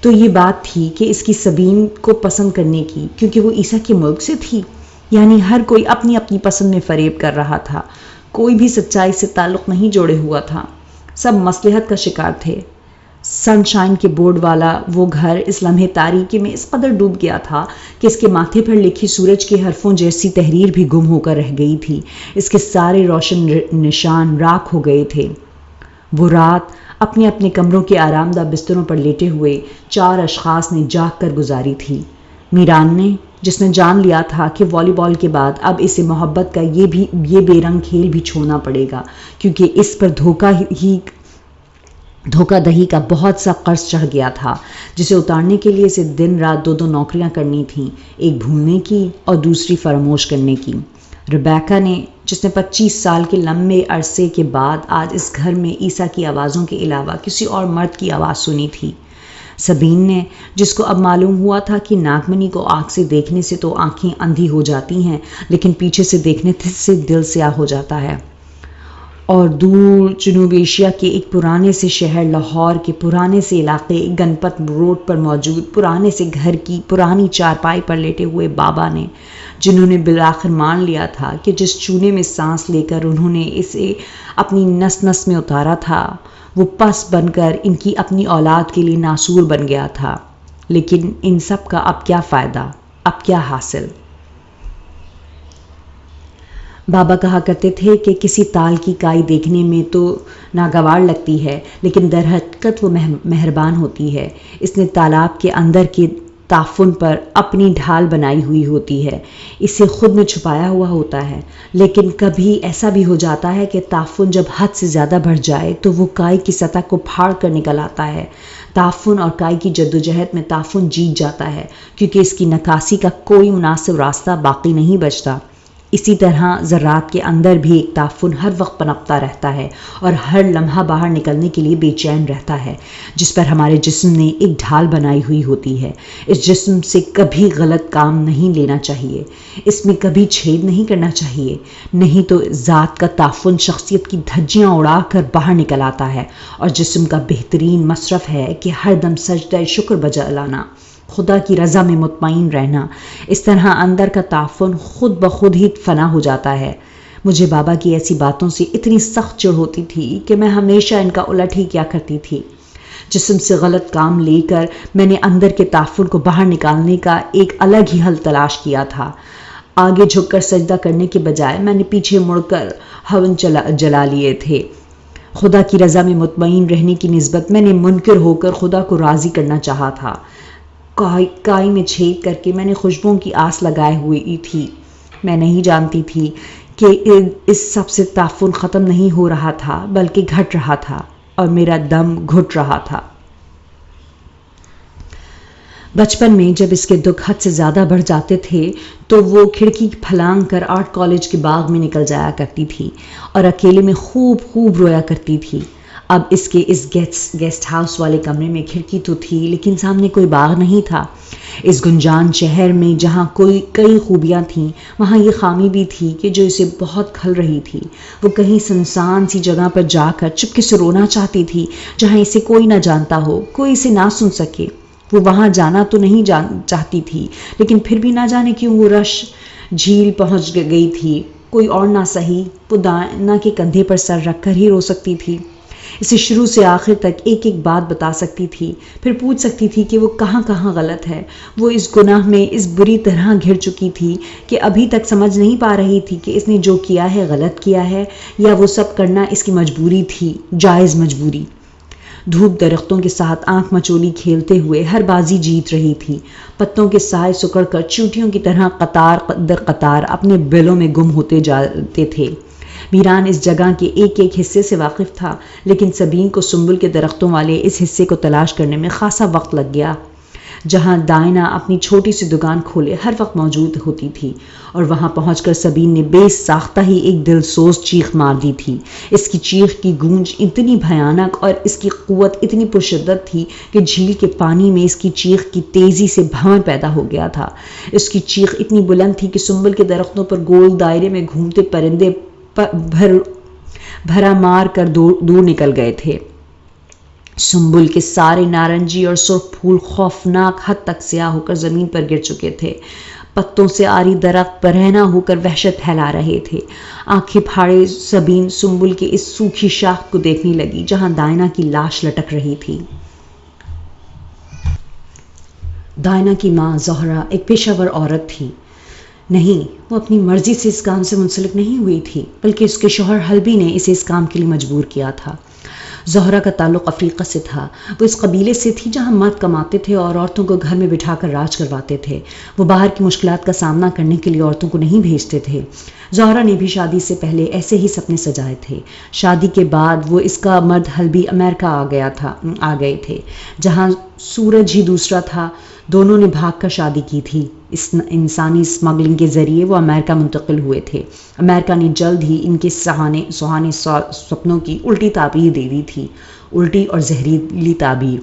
تو یہ بات تھی کہ اس کی سبین کو پسند کرنے کی، کیونکہ وہ عیسیٰ کے ملک سے تھی۔ یعنی ہر کوئی اپنی اپنی پسند میں فریب کر رہا تھا، کوئی بھی سچائی سے تعلق نہیں جوڑے ہوا تھا، سب مصلحت کا شکار تھے۔ سن شائن کے بورڈ والا وہ گھر اس لمحے تاریکی میں اس قدر ڈوب گیا تھا کہ اس کے ماتھے پر لکھی سورج کے حرفوں جیسی تحریر بھی گم ہو کر رہ گئی تھی۔ اس کے سارے روشن نشان راکھ ہو گئے تھے۔ وہ رات اپنے اپنے کمروں کے آرام دہ بستروں پر لیٹے ہوئے 4 اشخاص نے جاگ کر گزاری تھی۔ میران نے، جس نے جان لیا تھا کہ والی بال کے بعد اب اسے محبت کا یہ بے رنگ کھیل بھی چھوڑنا پڑے گا، کیونکہ اس پر دھوکہ دہی کا بہت سا قرض چڑھ گیا تھا، جسے اتارنے کے لیے اسے دن رات 2 نوکریاں کرنی تھیں، ایک بھولنے کی اور دوسری فراموش کرنے کی۔ ربیکا نے، جس نے 25 سال کے لمبے عرصے کے بعد آج اس گھر میں عیسیٰ کی آوازوں کے علاوہ کسی اور مرد کی آواز سنی تھی۔ سبین نے، جس کو اب معلوم ہوا تھا کہ ناگمنی کو آنکھ سے دیکھنے سے تو آنکھیں اندھی ہو جاتی ہیں، لیکن پیچھے سے دیکھنے سے دل سیاہ ہو جاتا ہے۔ اور دور جنوب ایشیا کے ایک پرانے سے شہر لاہور کے پرانے سے علاقے گنپت روڈ پر موجود پرانے سے گھر کی پرانی چارپائی پر لیٹے ہوئے بابا نے، جنہوں نے بالآخر مان لیا تھا کہ جس چونے میں سانس لے کر انہوں نے اسے اپنی نس نس میں اتارا تھا، وہ پس بن کر ان کی اپنی اولاد کے لیے ناسور بن گیا تھا۔ لیکن ان سب کا اب کیا فائدہ، اب کیا حاصل؟ بابا کہا کرتے تھے کہ کسی تال کی کائی دیکھنے میں تو ناگوار لگتی ہے، لیکن در حقیقت وہ مہربان ہوتی ہے۔ اس نے تالاب کے اندر کے تعفن پر اپنی ڈھال بنائی ہوئی ہوتی ہے، اسے خود میں چھپایا ہوا ہوتا ہے، لیکن کبھی ایسا بھی ہو جاتا ہے کہ تعفن جب حد سے زیادہ بڑھ جائے تو وہ کائی کی سطح کو پھاڑ کر نکل آتا ہے۔ تعفن اور کائی کی جدوجہد میں تعفن جیت جاتا ہے، کیونکہ اس کی نکاسی کا کوئی مناسب راستہ باقی نہیں بچتا۔ اسی طرح ذرات کے اندر بھی ایک تعفن ہر وقت پنپتا رہتا ہے اور ہر لمحہ باہر نکلنے کے لیے بے چین رہتا ہے، جس پر ہمارے جسم نے ایک ڈھال بنائی ہوئی ہوتی ہے۔ اس جسم سے کبھی غلط کام نہیں لینا چاہیے، اس میں کبھی چھید نہیں کرنا چاہیے، نہیں تو ذات کا تعفن شخصیت کی دھجیاں اڑا کر باہر نکل آتا ہے، اور جسم کا بہترین مصرف ہے کہ ہر دم سجدہ شکر بجا لانا، خدا کی رضا میں مطمئن رہنا۔ اس طرح اندر کا تعفن خود بخود ہی فنا ہو جاتا ہے۔ مجھے بابا کی ایسی باتوں سے اتنی سخت چڑ ہوتی تھی کہ میں ہمیشہ ان کا الٹ ہی کیا کرتی تھی۔ جسم سے غلط کام لے کر میں نے اندر کے تعفن کو باہر نکالنے کا ایک الگ ہی حل تلاش کیا تھا۔ آگے جھک کر سجدہ کرنے کے بجائے میں نے پیچھے مڑ کر ہون جلا لیے تھے۔ خدا کی رضا میں مطمئن رہنے کی نسبت میں نے منکر ہو کر خدا کو راضی کرنا چاہا تھا۔ کائی میں چھید کر کے میں نے خوشبوؤں کی آس لگائے ہوئی تھی۔ میں نہیں جانتی تھی کہ اس سب سے تعفن ختم نہیں ہو رہا تھا بلکہ گھٹ رہا تھا اور میرا دم گھٹ رہا تھا۔ بچپن میں جب اس کے دکھ حد سے زیادہ بڑھ جاتے تھے تو وہ کھڑکی پھلانگ کر آرٹ کالج کے باغ میں نکل جایا کرتی تھی اور اکیلے میں خوب رویا کرتی تھی۔ اب اس کے اس گیسٹ ہاؤس والے کمرے میں کھڑکی تو تھی لیکن سامنے کوئی باغ نہیں تھا۔ اس گنجان شہر میں جہاں کئی خوبیاں تھیں وہاں یہ خامی بھی تھی کہ جو اسے بہت کھل رہی تھی۔ وہ کہیں سنسان سی جگہ پر جا کر چپکے سے رونا چاہتی تھی جہاں اسے کوئی نہ جانتا ہو، کوئی اسے نہ سن سکے۔ وہ وہاں جانا تو نہیں چاہتی تھی لیکن پھر بھی نہ جانے کیوں وہ رش جھیل پہنچ گئی تھی۔ کوئی اور نہ سہی، وہ دائنا کے کندھے پر سر رکھ کر ہی رو سکتی تھی۔ اسے شروع سے آخر تک ایک بات بتا سکتی تھی، پھر پوچھ سکتی تھی کہ وہ کہاں غلط ہے۔ وہ اس گناہ میں اس بری طرح گھر چکی تھی کہ ابھی تک سمجھ نہیں پا رہی تھی کہ اس نے جو کیا ہے غلط کیا ہے یا وہ سب کرنا اس کی مجبوری تھی، جائز مجبوری۔ دھوپ درختوں کے ساتھ آنکھ مچولی کھیلتے ہوئے ہر بازی جیت رہی تھی۔ پتوں کے سائے سکڑ کر چیونٹیوں کی طرح قطار در قطار اپنے بلوں میں گم ہوتے جاتے تھے۔ میران اس جگہ کے ایک حصے سے واقف تھا لیکن سبین کو سنبل کے درختوں والے اس حصے کو تلاش کرنے میں خاصا وقت لگ گیا جہاں دائنا اپنی چھوٹی سی دکان کھولے ہر وقت موجود ہوتی تھی، اور وہاں پہنچ کر سبین نے بے ساختہ ہی ایک دل سوز چیخ مار دی تھی۔ اس کی چیخ کی گونج اتنی بھیانک اور اس کی قوت اتنی پرشدت تھی کہ جھیل کے پانی میں اس کی چیخ کی تیزی سے بھنور پیدا ہو گیا تھا۔ اس کی چیخ اتنی بلند تھی کہ سنبل کے درختوں پر گول دائرے میں گھومتے پرندے بھرا مار کر دور نکل گئے تھے۔ سنبل کے سارے نارنجی اور سرخ پھول خوفناک حد تک سیاہ ہو کر زمین پر گر چکے تھے۔ پتوں سے آری درخت برہنہ ہو کر وحشت پھیلا رہے تھے۔ آنکھیں پھاڑے سبین سنبل کے اس سوکھی شاخ کو دیکھنے لگی جہاں دائنا کی لاش لٹک رہی تھی۔ دائنا کی ماں زہرا ایک پیشہ ور عورت تھی۔ نہیں، وہ اپنی مرضی سے اس کام سے منسلک نہیں ہوئی تھی بلکہ اس کے شوہر حلبی نے اسے اس کام کے لیے مجبور کیا تھا۔ زہرا کا تعلق افریقہ سے تھا۔ وہ اس قبیلے سے تھی جہاں مرد کماتے تھے اور عورتوں کو گھر میں بٹھا کر راج کرواتے تھے۔ وہ باہر کی مشکلات کا سامنا کرنے کے لیے عورتوں کو نہیں بھیجتے تھے۔ زہرا نے بھی شادی سے پہلے ایسے ہی سپنے سجائے تھے۔ شادی کے بعد وہ اس کا مرد حلبی امریکہ آ گئے تھے جہاں سورج ہی دوسرا تھا۔ دونوں نے بھاگ کر شادی کی تھی۔ انسانی اسمگلنگ کے ذریعے وہ امریکہ منتقل ہوئے تھے۔ امریکہ نے جلد ہی ان کے سہانے سپنوں کی الٹی تعبیر دے دی تھی، الٹی اور زہریلی تعبیر۔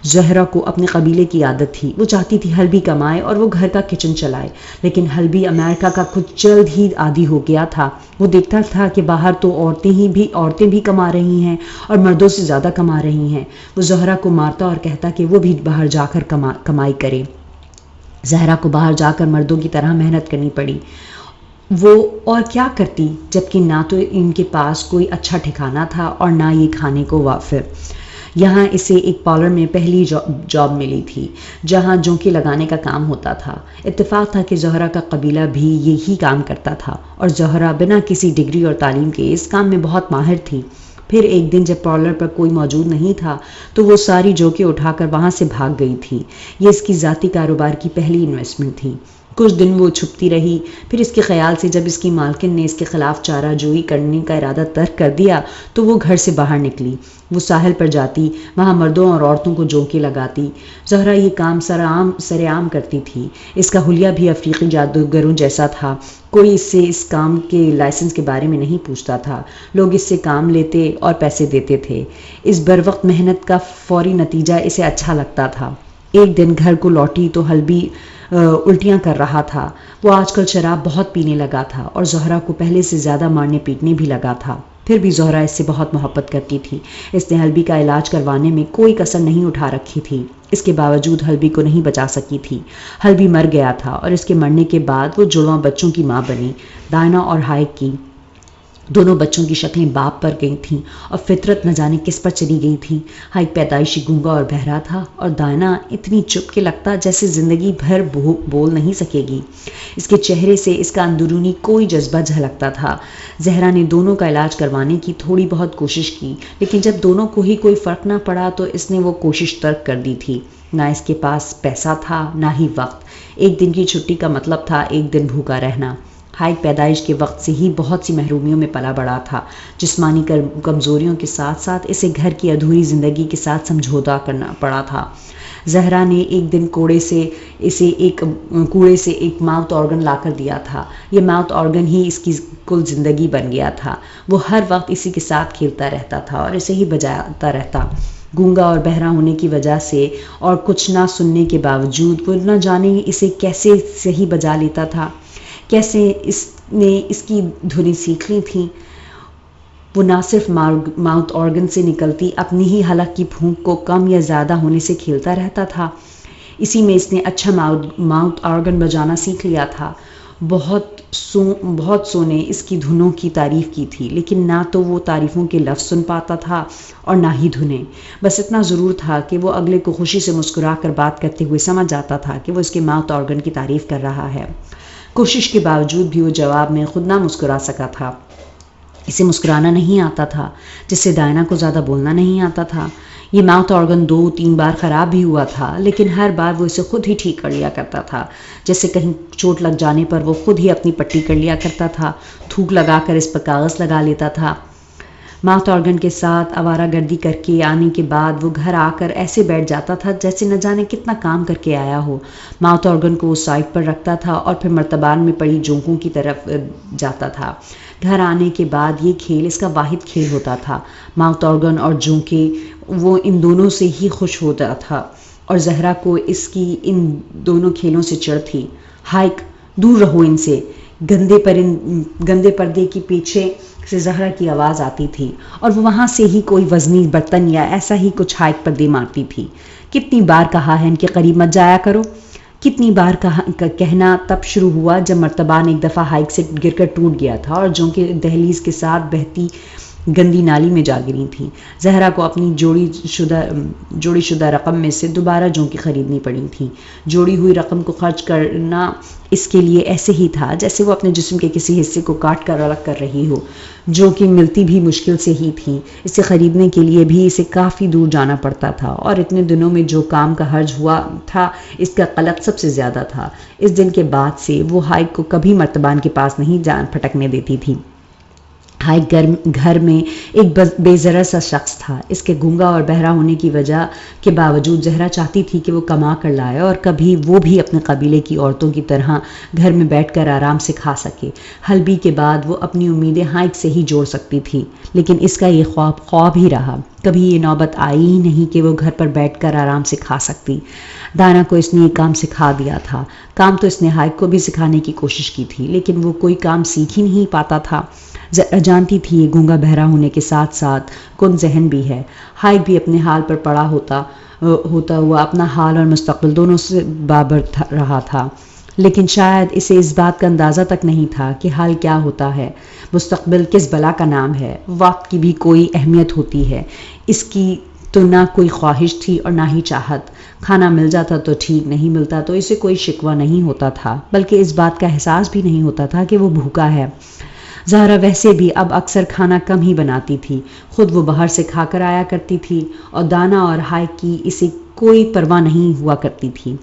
زہرا کو اپنے قبیلے کی عادت تھی، وہ چاہتی تھی حلبی کمائے اور وہ گھر کا کچن چلائے، لیکن حلبی امریکہ کا کچھ جلد ہی عادی ہو گیا تھا۔ وہ دیکھتا تھا کہ باہر تو عورتیں بھی کما رہی ہیں اور مردوں سے زیادہ کما رہی ہیں۔ وہ زہرا کو مارتا اور کہتا کہ وہ بھی باہر جا کر کمائی کرے۔ زہرا کو باہر جا کر مردوں کی طرح محنت کرنی پڑی۔ وہ اور کیا کرتی جبکہ نہ تو ان کے پاس کوئی اچھا ٹھکانہ تھا اور نہ یہ کھانے کو وافر۔ یہاں اسے ایک پارلر میں پہلی جاب ملی تھی جہاں جونکے لگانے کا کام ہوتا تھا۔ اتفاق تھا کہ زہرا کا قبیلہ بھی یہی کام کرتا تھا اور زہرا بنا کسی ڈگری اور تعلیم کے اس کام میں بہت ماہر تھی۔ پھر ایک دن جب پارلر پر کوئی موجود نہیں تھا تو وہ ساری جوکیں اٹھا کر وہاں سے بھاگ گئی تھی۔ یہ اس کی ذاتی کاروبار کی پہلی انویسٹمنٹ تھی۔ کچھ دن وہ چھپتی رہی، پھر اس کے خیال سے جب اس کی مالکن نے اس کے خلاف چارہ جوئی کرنے کا ارادہ ترک کر دیا تو وہ گھر سے باہر نکلی۔ وہ ساحل پر جاتی، وہاں مردوں اور عورتوں کو جوکیں لگاتی۔ زہرا یہ کام سر عام کرتی تھی۔ اس کا حلیہ بھی افریقی جادوگروں جیسا تھا۔ کوئی اس سے اس کام کے لائسنس کے بارے میں نہیں پوچھتا تھا۔ لوگ اس سے کام لیتے اور پیسے دیتے تھے۔ اس بروقت محنت کا فوری نتیجہ اسے اچھا لگتا تھا۔ ایک دن گھر کو لوٹی تو حلبی الٹیاں کر رہا تھا۔ وہ آج کل شراب بہت پینے لگا تھا اور زہرا کو پہلے سے زیادہ مارنے پیٹنے بھی لگا تھا۔ پھر بھی زہرا اس سے بہت محبت کرتی تھی۔ اس نے حلبی کا علاج کروانے میں کوئی کسر نہیں اٹھا رکھی تھی۔ اس کے باوجود حلبی کو نہیں بچا سکی تھی۔ حلبی مر گیا تھا اور اس کے مرنے کے بعد وہ جڑواں بچوں کی ماں بنی، دائنا اور ہائیک کی۔ دونوں بچوں کی شکلیں باپ پر گئی تھیں اور فطرت نہ جانے کس پر چلی گئی تھی۔ ہائیک پیدائشی گونگا اور بہرا تھا اور دائنا اتنی چپ کے لگتا جیسے زندگی بھر بول نہیں سکے گی۔ اس کے چہرے سے اس کا اندرونی کوئی جذبہ جھلکتا تھا۔ زہرا نے دونوں کا علاج کروانے کی تھوڑی بہت کوشش کی، لیکن جب دونوں کو ہی کوئی فرق نہ پڑا تو اس نے وہ کوشش ترک کر دی تھی۔ نہ اس کے پاس پیسہ تھا نہ ہی وقت۔ ایک دن کی چھٹی کا مطلب تھا ایک دن بھوکا رہنا۔ ہائیک پیدائش کے وقت سے ہی بہت سی محرومیوں میں پلا بڑا تھا۔ جسمانی کمزوریوں کے ساتھ ساتھ اسے گھر کی ادھوری زندگی کے ساتھ سمجھوتا کرنا پڑا تھا۔ زہرا نے ایک دن کوڑے سے ایک ماؤتھ آرگن لا کر دیا تھا۔ یہ ماؤتھ آرگن ہی اس کی کل زندگی بن گیا تھا۔ وہ ہر وقت اسی کے ساتھ کھیلتا رہتا تھا اور اسے ہی بجاتا رہتا۔ گونگا اور بہرا ہونے کی وجہ سے اور کچھ نہ سننے کے باوجود وہ نہ جانے اسے کیسے صحیح بجا لیتا تھا، کیسے اس نے اس کی دھنیں سیکھ لی تھیں۔ وہ نہ صرف ماؤتھ آرگن سے نکلتی اپنی ہی حلق کی پھونک کو کم یا زیادہ ہونے سے کھیلتا رہتا تھا۔ اسی میں اس نے اچھا ماؤتھ آرگن بجانا سیکھ لیا تھا۔ بہت سو نے اس کی دھنوں کی تعریف کی تھی، لیکن نہ تو وہ تعریفوں کے لفظ سن پاتا تھا اور نہ ہی دھنیں۔ بس اتنا ضرور تھا کہ وہ اگلے کو خوشی سے مسکرا کر بات کرتے ہوئے سمجھ جاتا تھا کہ وہ اس کے ماؤتھ آرگن کی تعریف کر رہا ہے۔ کوشش کے باوجود بھی وہ جواب میں خود نہ مسکرا سکا تھا۔ اسے مسکرانا نہیں آتا تھا، جس سے دائنا کو زیادہ بولنا نہیں آتا تھا۔ یہ ماؤتھ آرگن 2-3 بار خراب بھی ہوا تھا، لیکن ہر بار وہ اسے خود ہی ٹھیک کر لیا کرتا تھا۔ جیسے کہیں چوٹ لگ جانے پر وہ خود ہی اپنی پٹی کر لیا کرتا تھا، تھوک لگا کر اس پر کاغذ لگا لیتا تھا۔ ماؤتھ آرگن کے ساتھ آوارہ گردی کر کے آنے کے بعد وہ گھر آ کر ایسے بیٹھ جاتا تھا جیسے نہ جانے کتنا کام کر کے آیا ہو۔ ماؤتھ آرگن کو وہ سائڈ پر رکھتا تھا اور پھر مرتبان میں پڑی جونکوں کی طرف جاتا تھا۔ گھر آنے کے بعد یہ کھیل اس کا واحد کھیل ہوتا تھا۔ ماؤتھ آرگن اور جونکے، وہ ان دونوں سے ہی خوش ہوتا تھا اور زہرا کو اس کی ان دونوں کھیلوں سے چڑ تھی۔ ہائیک، دور رہو ان سے، گندے پردے کے پیچھے سے زہرا کی آواز آتی تھی اور وہ وہاں سے ہی کوئی وزنی برتن یا ایسا ہی کچھ ہائیک پر دے مارتی تھی۔ کتنی بار کہا ہے ان کے قریب مت جایا کرو۔ کتنی بار کہنا تب شروع ہوا جب مرتبان ایک دفعہ ہائیک سے گر کر ٹوٹ گیا تھا اور جو کہ دہلیز کے ساتھ بہتی گندی نالی میں جا گری تھی۔ زہرا کو اپنی جوڑی شدہ رقم میں سے دوبارہ جونکی خریدنی پڑی تھی۔ جوڑی ہوئی رقم کو خرچ کرنا اس کے لیے ایسے ہی تھا جیسے وہ اپنے جسم کے کسی حصے کو کاٹ کر الگ کر رہی ہو، جو کہ ملتی بھی مشکل سے ہی تھی۔ اسے خریدنے کے لیے بھی اسے کافی دور جانا پڑتا تھا اور اتنے دنوں میں جو کام کا حرج ہوا تھا اس کا قلق سب سے زیادہ تھا۔ اس دن کے بعد سے وہ ہائیک کو کبھی مرتبان کے پاس نہیں جان پھٹکنے دیتی تھی۔ ہائیک گھر میں ایک بے ضرر سا شخص تھا۔ اس کے گونگا اور بہرا ہونے کی وجہ کے باوجود زہرا چاہتی تھی کہ وہ کما کر لائے اور کبھی وہ بھی اپنے قبیلے کی عورتوں کی طرح گھر میں بیٹھ کر آرام سے کھا سکے۔ حلبی کے بعد وہ اپنی امیدیں ہائیک سے ہی جوڑ سکتی تھی، لیکن اس کا یہ خواب ہی رہا۔ کبھی یہ نوبت آئی ہی نہیں کہ وہ گھر پر بیٹھ کر آرام سے کھا سکتی۔ دانا کو اس نے یہ کام سکھا دیا تھا۔ کام تو اس نے ہائیک کو بھی سکھانے کی کوشش کی تھی، لیکن وہ کوئی کام سیکھ ہی نہیں پاتا تھا۔ جانتی تھی یہ گونگا بہرا ہونے کے ساتھ ساتھ کن ذہن بھی ہے۔ ہائیک بھی اپنے حال پر پڑا ہوتا ہوا اپنا حال اور مستقبل دونوں سے بابر رہا تھا، لیکن شاید اسے اس بات کا اندازہ تک نہیں تھا کہ حال کیا ہوتا ہے، مستقبل کس بلا کا نام ہے، وقت کی بھی کوئی اہمیت ہوتی ہے۔ اس کی تو نہ کوئی خواہش تھی اور نہ ہی چاہت۔ کھانا مل جاتا تو ٹھیک، نہیں ملتا تو اسے کوئی شکوہ نہیں ہوتا تھا، بلکہ اس بات کا احساس بھی نہیں ہوتا تھا کہ وہ بھوکا ہے۔ زہرا ویسے بھی اب اکثر کھانا کم ہی بناتی تھی، خود وہ باہر سے کھا کر آیا کرتی تھی اور دانا اور ہائیک کی اسے کوئی پرواہ نہیں ہوا کرتی تھی۔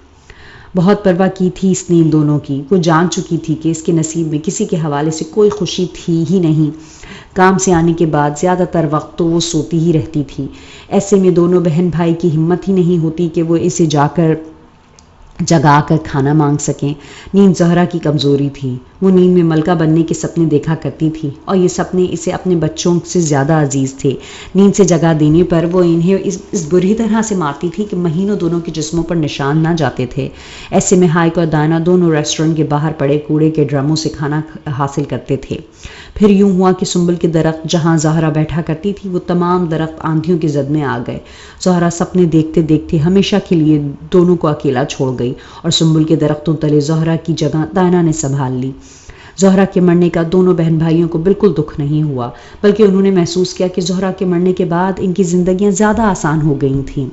بہت پرواہ کی تھی اس نے ان دونوں کی۔ وہ جان چکی تھی کہ اس کے نصیب میں کسی کے حوالے سے کوئی خوشی تھی ہی نہیں۔ کام سے آنے کے بعد زیادہ تر وقت تو وہ سوتی ہی رہتی تھی۔ ایسے میں دونوں بہن بھائی کی ہمت ہی نہیں ہوتی کہ وہ اسے جگا کر کھانا مانگ سکیں۔ نیند زہرا کی کمزوری تھی۔ وہ نیند میں ملکہ بننے کے سپنے دیکھا کرتی تھی اور یہ سپنے اسے اپنے بچوں سے زیادہ عزیز تھے۔ نیند سے جگا دینے پر وہ انہیں اس بری طرح سے مارتی تھی کہ مہینوں دونوں کے جسموں پر نشان نہ جاتے تھے۔ ایسے میں ہائیک اور دانا دونوں ریسٹورنٹ کے باہر پڑے کوڑے کے ڈرموں سے کھانا حاصل کرتے تھے۔ پھر یوں ہوا کہ سنبل کے درخت جہاں زہرا بیٹھا کرتی تھی وہ تمام درخت آندھیوں کی زد میں آ گئے۔ زہرا سپنے دیکھتے دیکھتے ہمیشہ کے لیے دونوں کو اکیلا چھوڑ گئی اور سنبل کے درختوں تلے زہرا کی جگہ دانا نے سنبھال لی۔ زہرا کے مرنے کا دونوں بہن بھائیوں کو بالکل دکھ نہیں ہوا، بلکہ انہوں نے محسوس کیا کہ زہرا کے مرنے کے بعد ان کی زندگیاں زیادہ آسان ہو گئی تھیں۔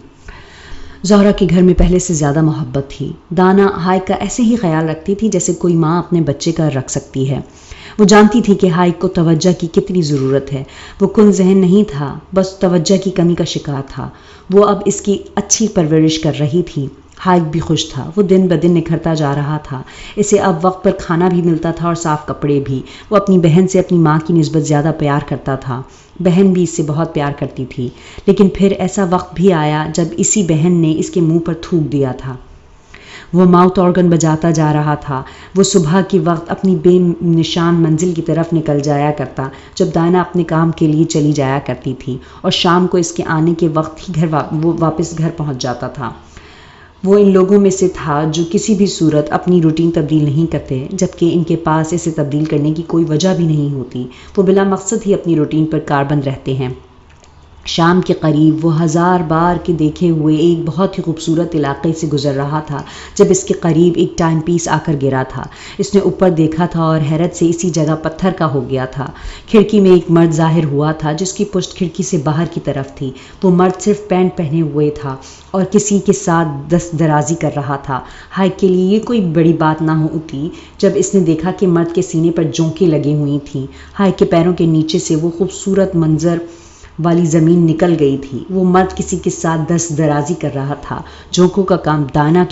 زہرا کے گھر میں پہلے سے زیادہ محبت تھی۔ دانا ہائیک کا ایسے ہی خیال رکھتی تھی جیسے کوئی ماں اپنے بچے کا رکھ سکتی ہے۔ وہ جانتی تھی کہ ہائیک کو توجہ کی کتنی ضرورت ہے۔ وہ کن ذہن نہیں تھا، بس توجہ کی کمی کا شکار تھا۔ وہ اب اس کی اچھی پرورش کر رہی تھی۔ ہائیک بھی خوش تھا، وہ دن بدن نکھرتا جا رہا تھا۔ اسے اب وقت پر کھانا بھی ملتا تھا اور صاف کپڑے بھی۔ وہ اپنی بہن سے اپنی ماں کی نسبت زیادہ پیار کرتا تھا۔ بہن بھی اس سے بہت پیار کرتی تھی، لیکن پھر ایسا وقت بھی آیا جب اسی بہن نے اس کے منہ پر تھوک دیا تھا۔ وہ ماؤتھ آرگن بجاتا جا رہا تھا۔ وہ صبح کے وقت اپنی بے نشان منزل کی طرف نکل جایا کرتا جب دائنا اپنے کام کے لیے چلی جایا کرتی تھی، اور شام کو اس کے آنے کے وقت ہی وہ واپس گھر پہنچ جاتا تھا۔ وہ ان لوگوں میں سے تھا جو کسی بھی صورت اپنی روٹین تبدیل نہیں کرتے، جبکہ ان کے پاس اسے تبدیل کرنے کی کوئی وجہ بھی نہیں ہوتی۔ وہ بلا مقصد ہی اپنی روٹین پر کاربند رہتے ہیں۔ شام کے قریب وہ 1000 بار کے دیکھے ہوئے ایک بہت ہی خوبصورت علاقے سے گزر رہا تھا جب اس کے قریب ایک ٹائم پیس آ کر گرا تھا۔ اس نے اوپر دیکھا تھا اور حیرت سے اسی جگہ پتھر کا ہو گیا تھا۔ کھڑکی میں ایک مرد ظاہر ہوا تھا جس کی پشت کھڑکی سے باہر کی طرف تھی۔ وہ مرد صرف پینٹ پہنے ہوئے تھا اور کسی کے ساتھ دست درازی کر رہا تھا۔ ہائیک کے لیے یہ کوئی بڑی بات نہ ہوتی جب اس نے دیکھا کہ مرد کے سینے پر جونکیں لگی ہوئی تھیں۔ ہائیک کے پیروں کے نیچے سے وہ خوبصورت منظر والی زمین نکل گئی تھی۔ وہ مرد کسی کے ساتھ دست درازی کر رہا تھا۔ جونکوں کا کام ڈائنا ہی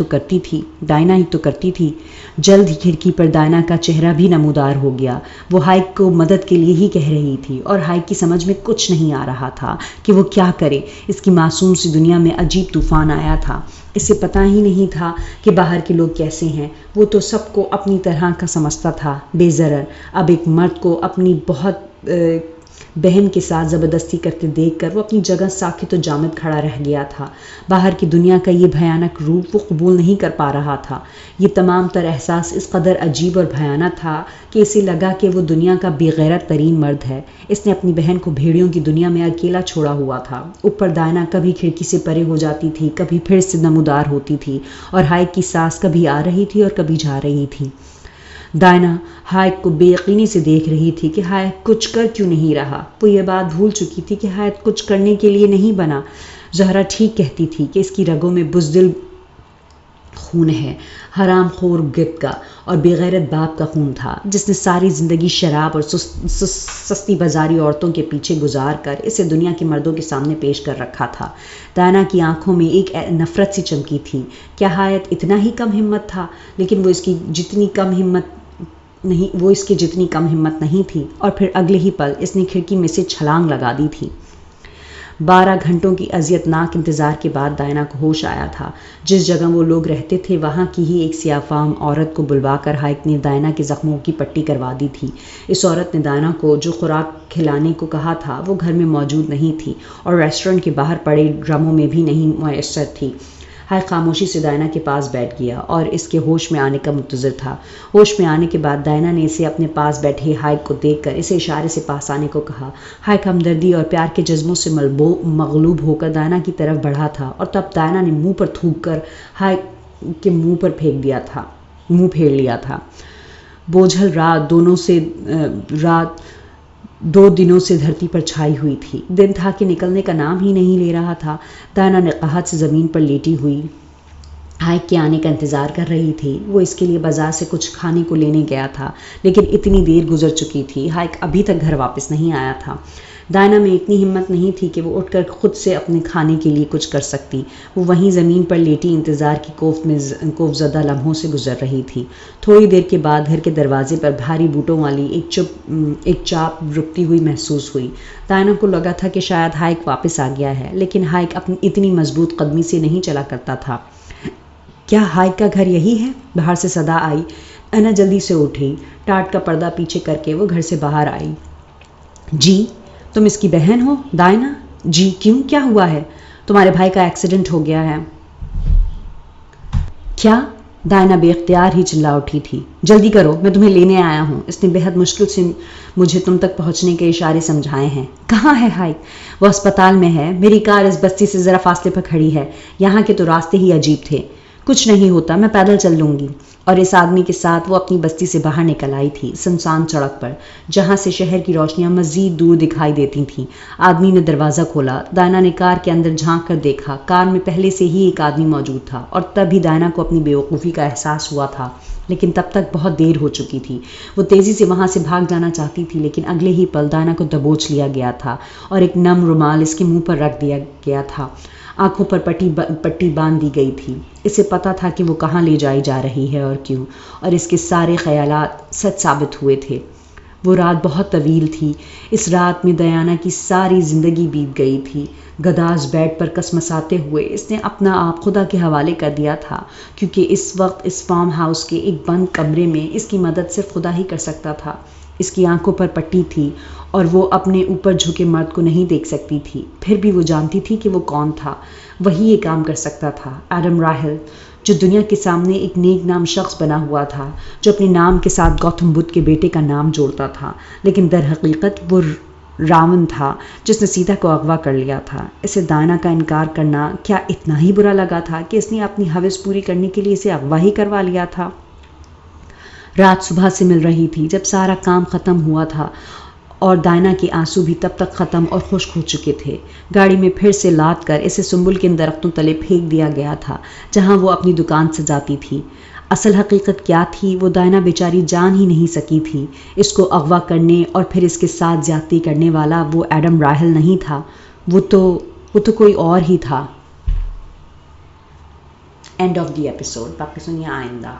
تو کرتی تھی۔ جلد ہی کھڑکی پر ڈائنا کا چہرہ بھی نمودار ہو گیا۔ وہ ہائیک کو مدد کے لیے ہی کہہ رہی تھی، اور ہائیک کی سمجھ میں کچھ نہیں آ رہا تھا کہ وہ کیا کرے۔ اس کی معصوم سی دنیا میں عجیب طوفان آیا تھا۔ اسے پتہ ہی نہیں تھا کہ باہر کے لوگ کیسے ہیں۔ وہ تو سب کو اپنی طرح کا سمجھتا تھا، بے ضرر۔ اب ایک مرد کو اپنی بہن کے ساتھ زبردستی کرتے دیکھ کر وہ اپنی جگہ ساکت و جامد کھڑا رہ گیا تھا۔ باہر کی دنیا کا یہ بھیانک روپ وہ قبول نہیں کر پا رہا تھا۔ یہ تمام تر احساس اس قدر عجیب اور بھیانک تھا کہ اسے لگا کہ وہ دنیا کا بے غیرت ترین مرد ہے۔ اس نے اپنی بہن کو بھیڑیوں کی دنیا میں اکیلا چھوڑا ہوا تھا۔ اوپر دائنا کبھی کھڑکی سے پرے ہو جاتی تھی، کبھی پھر سے نمودار ہوتی تھی، اور ہائیک کی سانس کبھی آ رہی تھی اور کبھی جا رہی تھی۔ دائنا ہائیک کو بے یقینی سے دیکھ رہی تھی کہ ہائیک کچھ کر کیوں نہیں رہا۔ وہ یہ بات بھول چکی تھی کہ ہائیک کچھ کرنے کے لیے نہیں بنا۔ زہرا ٹھیک کہتی تھی کہ اس کی رگوں میں بزدل خون ہے، حرام خور گت کا اور بے غیرت باپ کا خون تھا، جس نے ساری زندگی شراب اور سستی بازاری عورتوں کے پیچھے گزار کر اسے دنیا کے مردوں کے سامنے پیش کر رکھا تھا۔ دائنا کی آنکھوں میں ایک نفرت سی چمکی تھی۔ کیا ہائیک اتنا ہی کم ہمت تھا؟ لیکن وہ اس کی جتنی کم ہمت نہیں تھی، اور پھر اگلے ہی پل اس نے کھڑکی میں سے چھلانگ لگا دی تھی۔ 12 گھنٹوں کی اذیت ناک انتظار کے بعد دائنا کو ہوش آیا تھا۔ جس جگہ وہ لوگ رہتے تھے وہاں کی ہی ایک سیاہ فام عورت کو بلوا کر ہائیک نے دائنا کے زخموں کی پٹی کروا دی تھی۔ اس عورت نے دائنا کو جو خوراک کھلانے کو کہا تھا وہ گھر میں موجود نہیں تھی، اور ریسٹورنٹ کے باہر پڑے ڈرموں میں بھی نہیں میسر تھی۔ ہائیک خاموشی سے دائنا کے پاس بیٹھ گیا اور اس کے ہوش میں آنے کا منتظر تھا۔ ہوش میں آنے کے بعد دائنا نے اسے اپنے پاس بیٹھے ہائیک کو دیکھ کر اسے اشارے سے پاس آنے کو کہا۔ ہائیک ہمدردی اور پیار کے جذبوں سے مغلوب ہو کر دائنا کی طرف بڑھا تھا، اور تب دائنا نے منہ پر تھوک کر ہائیک کے منہ پھیر لیا تھا۔ بوجھل رات 2 دنوں سے دھرتی پر چھائی ہوئی تھی۔ دن تھا کہ نکلنے کا نام ہی نہیں لے رہا تھا۔ دائنا نقاہت سے زمین پر لیٹی ہوئی ہائیک کے آنے کا انتظار کر رہی تھی۔ وہ اس کے لیے بازار سے کچھ کھانے کو لینے گیا تھا، لیکن اتنی دیر گزر چکی تھی، ہائیک ابھی تک گھر واپس نہیں آیا تھا۔ دائنا میں اتنی ہمت نہیں تھی کہ وہ اٹھ کر خود سے اپنے کھانے کے لیے کچھ کر سکتی۔ وہ وہیں زمین پر لیٹی انتظار کی خوف زدہ لمحوں سے گزر رہی تھی۔ تھوڑی دیر کے بعد گھر کے دروازے پر بھاری بوٹوں والی ایک چاپ رکتی ہوئی محسوس ہوئی۔ دائنا کو لگا تھا کہ شاید ہائیک واپس آ گیا ہے، لیکن ہائیک اپنی اتنی مضبوط قدمی سے نہیں چلا کرتا تھا۔ کیا ہائیک کا گھر یہی ہے؟ باہر سے صدا آئی۔ انا جلدی سے اٹھی، ٹاٹ کا پردہ پیچھے کر کے وہ گھر سے باہر آئی۔ جی، تم اس کی بہن ہو؟ دائنا؟ جی، کیوں؟ کیا ہوا ہے؟ تمہارے بھائی کا ایکسیڈنٹ ہو گیا ہے۔ کیا؟ دائنا بے اختیار ہی چلا اٹھی تھی۔ جلدی کرو، میں تمہیں لینے آیا ہوں۔ اس نے بہت مشکل سے مجھے تم تک پہنچنے کے اشارے سمجھائے ہیں۔ کہاں ہے ہائیک؟ وہ ہسپتال میں ہے۔ میری کار اس بستی سے ذرا فاصلے پر کھڑی ہے۔ یہاں کے تو راستے ہی عجیب تھے۔ کچھ نہیں ہوتا، میں پیدل چل لوں گی۔ اور اس آدمی کے ساتھ وہ اپنی بستی سے باہر نکل آئی تھی، سنسان سڑک پر، جہاں سے شہر کی روشنیاں مزید دور دکھائی دیتی تھیں۔ آدمی نے دروازہ کھولا، دائنا نے کار کے اندر جھانک کر دیکھا۔ کار میں پہلے سے ہی ایک آدمی موجود تھا اور تب ہی دائنا کو اپنی بے وقوفی کا احساس ہوا تھا، لیکن تب تک بہت دیر ہو چکی تھی۔ وہ تیزی سے وہاں سے بھاگ جانا چاہتی تھی، لیکن اگلے ہی پل دائنا کو دبوچ لیا گیا تھا اور ایک نم رومال اس کے منہ پر رکھ دیا گیا تھا۔ آنکھوں پر پٹی باندھ دی گئی تھی۔ اسے پتا تھا کہ وہ کہاں لے جائی جا رہی ہے اور کیوں، اور اس کے سارے خیالات سچ ثابت ہوئے تھے۔ وہ رات بہت طویل تھی۔ اس رات میں دیانا کی ساری زندگی بیت گئی تھی۔ گداز بیڈ پر کسمساتے ہوئے اس نے اپنا آپ خدا کے حوالے کر دیا تھا، کیونکہ اس وقت اس فارم ہاؤس کے ایک بند کمرے میں اس کی مدد صرف خدا ہی کر سکتا تھا۔ اس کی آنکھوں پر پٹی تھی اور وہ اپنے اوپر جھکے مرد کو نہیں دیکھ سکتی تھی، پھر بھی وہ جانتی تھی کہ وہ کون تھا۔ وہی یہ کام کر سکتا تھا، ایڈم راہل، جو دنیا کے سامنے ایک نیک نام شخص بنا ہوا تھا، جو اپنے نام کے ساتھ گوتم بدھ کے بیٹے کا نام جوڑتا تھا، لیکن در حقیقت وہ راون تھا جس نے سیتا کو اغوا کر لیا تھا۔ اسے دائنا کا انکار کرنا کیا اتنا ہی برا لگا تھا کہ اس نے اپنی ہوس پوری کرنے کے لیے اسے اغوا ہی کروا لیا تھا؟ رات صبح سے مل رہی تھی جب سارا کام ختم ہوا تھا، اور دائنا کے آنسو بھی تب تک ختم اور خشک ہو چکے تھے۔ گاڑی میں پھر سے لاد کر اسے سنبل کے درختوں تلے پھینک دیا گیا تھا جہاں وہ اپنی دکان سجاتی تھی۔ اصل حقیقت کیا تھی وہ دائنا بیچاری جان ہی نہیں سکی تھی۔ اس کو اغوا کرنے اور پھر اس کے ساتھ زیادتی کرنے والا وہ ایڈم راہل نہیں تھا، وہ تو کوئی اور ہی تھا۔ And of the episode. باقی سنیے آئندہ۔